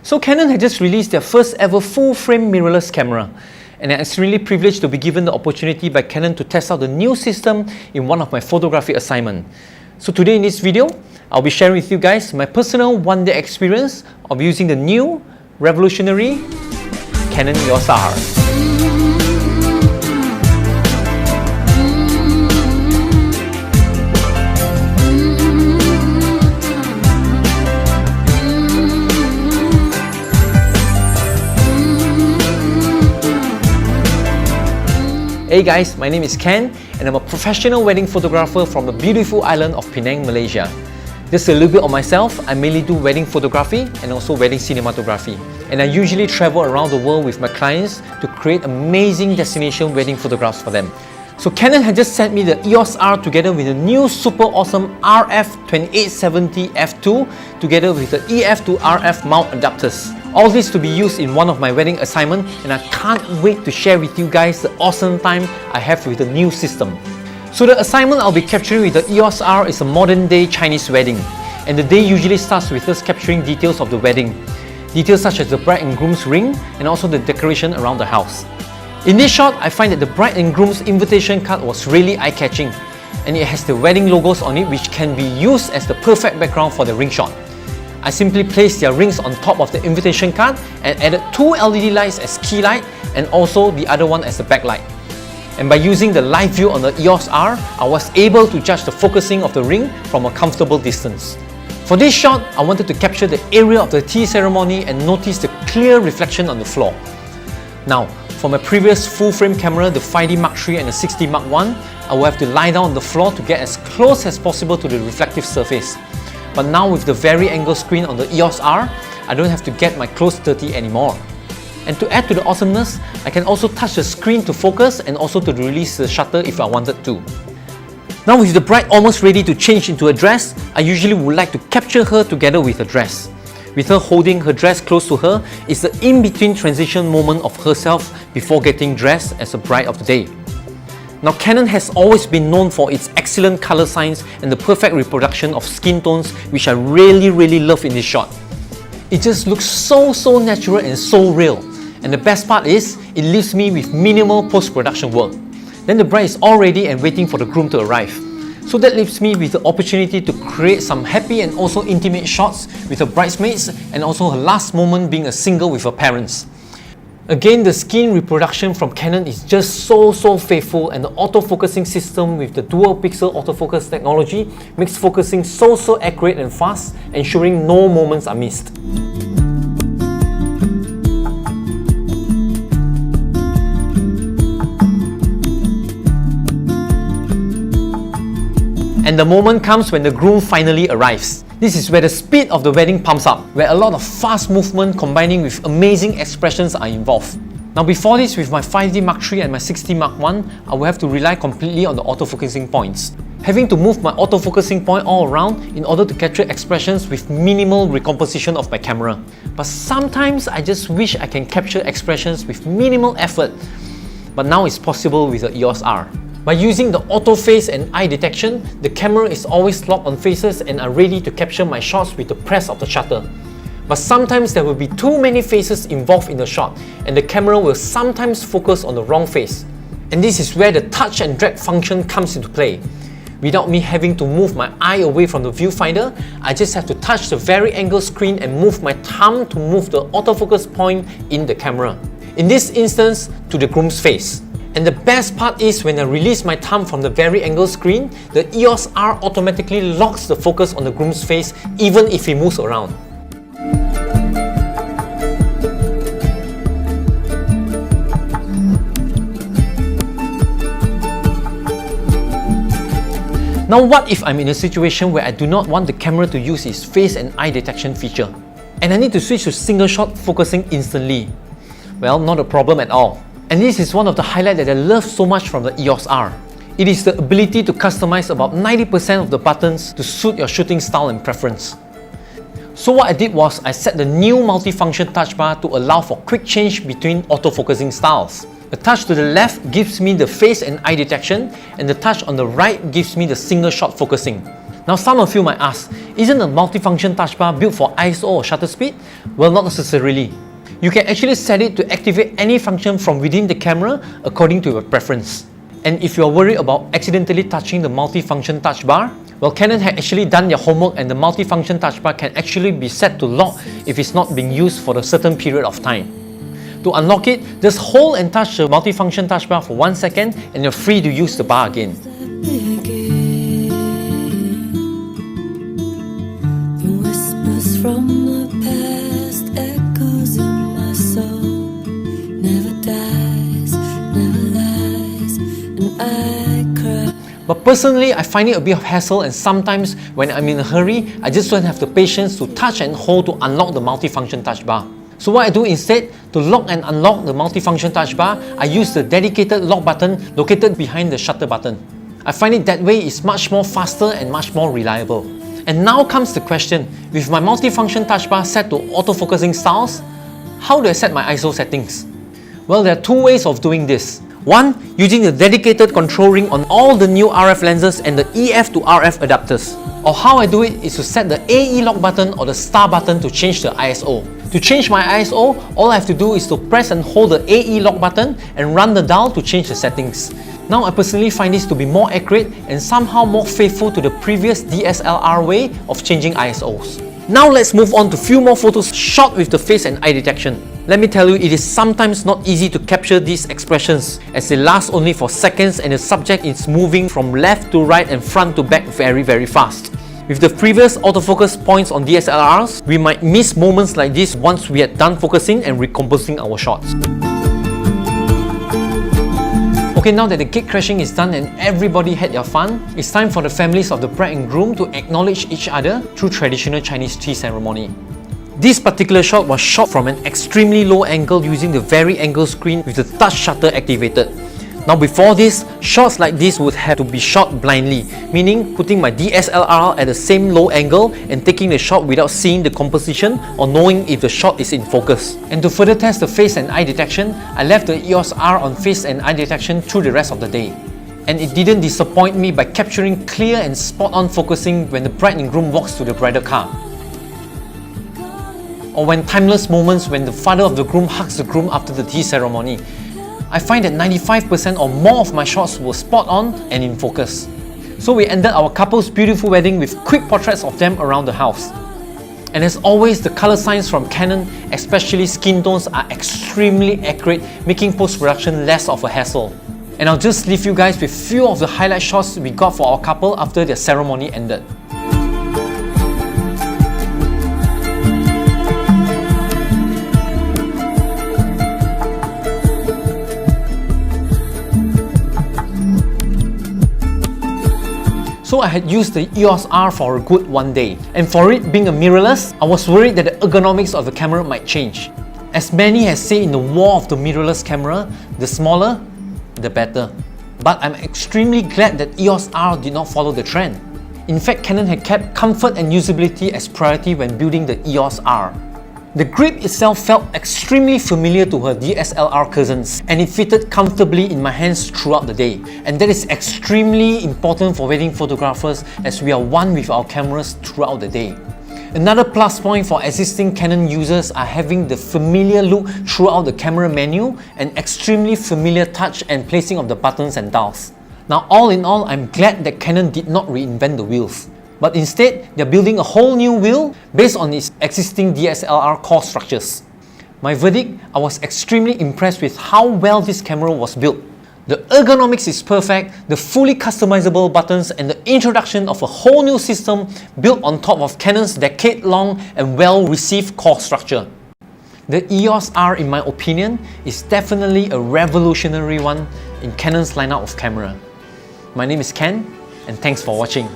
So Canon had just released their first ever full-frame mirrorless camera, and I'm extremely privileged to be given the opportunity by Canon to test out the new system in one of my photography assignments. So today in this video, I'll be sharing with you guys my personal one-day experience of using the new, revolutionary Canon EOS R. Hey guys, my name is Ken and I'm a professional wedding photographer from the beautiful island of Penang, Malaysia. Just a little bit of myself, I mainly do wedding photography and also wedding cinematography. And I usually travel around the world with my clients to create amazing destination wedding photographs for them. So Canon had just sent me the EOS R together with the new super awesome RF2870 f2 together with the EF to RF mount adapters. All this to be used in one of my wedding assignments, and I can't wait to share with you guys the awesome time I have with the new system. So the assignment I'll be capturing with the EOS R is a modern day Chinese wedding, and the day usually starts with us capturing details of the wedding. Details such as the bride and groom's ring and also the decoration around the house. In this shot, I find that the bride and groom's invitation card was really eye-catching, and it has the wedding logos on it which can be used as the perfect background for the ring shot. I simply placed their rings on top of the invitation card and added two LED lights as key light and also the other one as the backlight. And by using the live view on the EOS R, I was able to judge the focusing of the ring from a comfortable distance. For this shot, I wanted to capture the area of the tea ceremony and notice the clear reflection on the floor. Now, for my previous full-frame camera, the 5D Mark III and the 6D Mark I, I will have to lie down on the floor to get as close as possible to the reflective surface. But now with the vari-angle screen on the EOS R, I don't have to get my clothes dirty anymore. And to add to the awesomeness, I can also touch the screen to focus and also to release the shutter if I wanted to. Now with the bride almost ready to change into a dress, I usually would like to capture her together with a dress. With her holding her dress close to her is the in-between transition moment of herself before getting dressed as a bride of the day. Now Canon has always been known for its excellent color science and the perfect reproduction of skin tones, which I really love in this shot. It just looks so natural and so real. And the best part is, it leaves me with minimal post-production work. Then the bride is all ready and waiting for the groom to arrive. So that leaves me with the opportunity to create some happy and also intimate shots with her bridesmaids and also her last moment being a single with her parents. Again, the skin reproduction from Canon is just so faithful, and the auto-focusing system with the dual pixel autofocus technology makes focusing so accurate and fast, ensuring no moments are missed. And the moment comes when the groom finally arrives. This is where the speed of the wedding pumps up, where a lot of fast movement combining with amazing expressions are involved. Now before this, with my 5D Mark III and my 6D Mark I, I will have to rely completely on the autofocusing points. Having to move my autofocusing point all around in order to capture expressions with minimal recomposition of my camera. But sometimes I just wish I can capture expressions with minimal effort. But now it's possible with the EOS R. By using the auto face and eye detection, the camera is always locked on faces and are ready to capture my shots with the press of the shutter. But sometimes there will be too many faces involved in the shot, and the camera will sometimes focus on the wrong face. And this is where the touch and drag function comes into play. Without me having to move my eye away from the viewfinder, I just have to touch the vari-angle screen and move my thumb to move the autofocus point in the camera. In this instance, to the groom's face. And the best part is, when I release my thumb from the vari-angle screen, the EOS R automatically locks the focus on the groom's face even if he moves around. Now what if I'm in a situation where I do not want the camera to use its face and eye detection feature, and I need to switch to single shot focusing instantly? Well, not a problem at all. And this is one of the highlights that I love so much from the EOS R. It is the ability to customize about 90% of the buttons to suit your shooting style and preference. So what I did was, I set the new multifunction touch bar to allow for quick change between autofocusing styles. The touch to the left gives me the face and eye detection, and the touch on the right gives me the single shot focusing. Now some of you might ask, isn't a multifunction touch bar built for ISO or shutter speed? Well, not necessarily. You can actually set it to activate any function from within the camera according to your preference. And if you are worried about accidentally touching the multifunction touch bar, well, Canon had actually done their homework, and the multifunction touch bar can actually be set to lock if it's not being used for a certain period of time. To unlock it, just hold and touch the multifunction touch bar for 1 second and you're free to use the bar again. But personally, I find it a bit of hassle, and sometimes when I'm in a hurry, I just don't have the patience to touch and hold to unlock the multifunction touch bar. So what I do instead, to lock and unlock the multifunction touch bar, I use the dedicated lock button located behind the shutter button. I find it that way is much more faster and much more reliable. And now comes the question, with my multifunction touch bar set to autofocusing styles, how do I set my ISO settings? Well, there are two ways of doing this. One, using the dedicated control ring on all the new RF lenses and the EF to RF adapters. Or how I do it is to set the AE lock button or the star button to change the ISO. To change my ISO, all I have to do is to press and hold the AE lock button and run the dial to change the settings. Now I personally find this to be more accurate and somehow more faithful to the previous DSLR way of changing ISOs. Now let's move on to few more photos shot with the face and eye detection. Let me tell you, it is sometimes not easy to capture these expressions as they last only for seconds and the subject is moving from left to right and front to back very fast. With the previous autofocus points on DSLRs, we might miss moments like this once we had done focusing and recomposing our shots. Okay, now that the gate crashing is done and everybody had their fun, it's time for the families of the bride and groom to acknowledge each other through traditional Chinese tea ceremony. This particular shot was shot from an extremely low angle using the vari-angle screen with the touch shutter activated. Now before this, shots like this would have to be shot blindly, meaning putting my DSLR at the same low angle and taking the shot without seeing the composition or knowing if the shot is in focus. And to further test the face and eye detection, I left the EOS R on face and eye detection through the rest of the day. And it didn't disappoint me by capturing clear and spot-on focusing when the bride and groom walks to the bridal car. Or when timeless moments when the father of the groom hugs the groom after the tea ceremony. I find that 95% or more of my shots were spot on and in focus. So we ended our couple's beautiful wedding with quick portraits of them around the house. And as always, the color signs from Canon, especially skin tones, are extremely accurate, making post-production less of a hassle. And I'll just leave you guys with few of the highlight shots we got for our couple after their ceremony ended. So I had used the EOS R for a good 1 day, and for it being a mirrorless, I was worried that the ergonomics of the camera might change. As many has said in the war of the mirrorless camera, the smaller, the better. But I'm extremely glad that EOS R did not follow the trend. In fact, Canon had kept comfort and usability as priority when building the EOS R. The grip itself felt extremely familiar to her DSLR cousins, and it fitted comfortably in my hands throughout the day. And that is extremely important for wedding photographers as we are one with our cameras throughout the day. Another plus point for existing Canon users are having the familiar look throughout the camera menu and extremely familiar touch and placing of the buttons and dials. Now all in all, I'm glad that Canon did not reinvent the wheels. But instead, they're building a whole new wheel based on its existing DSLR core structures. My verdict, I was extremely impressed with how well this camera was built. The ergonomics is perfect, the fully customizable buttons, and the introduction of a whole new system built on top of Canon's decade-long and well-received core structure. The EOS R, in my opinion, is definitely a revolutionary one in Canon's lineup of camera. My name is Ken, and thanks for watching.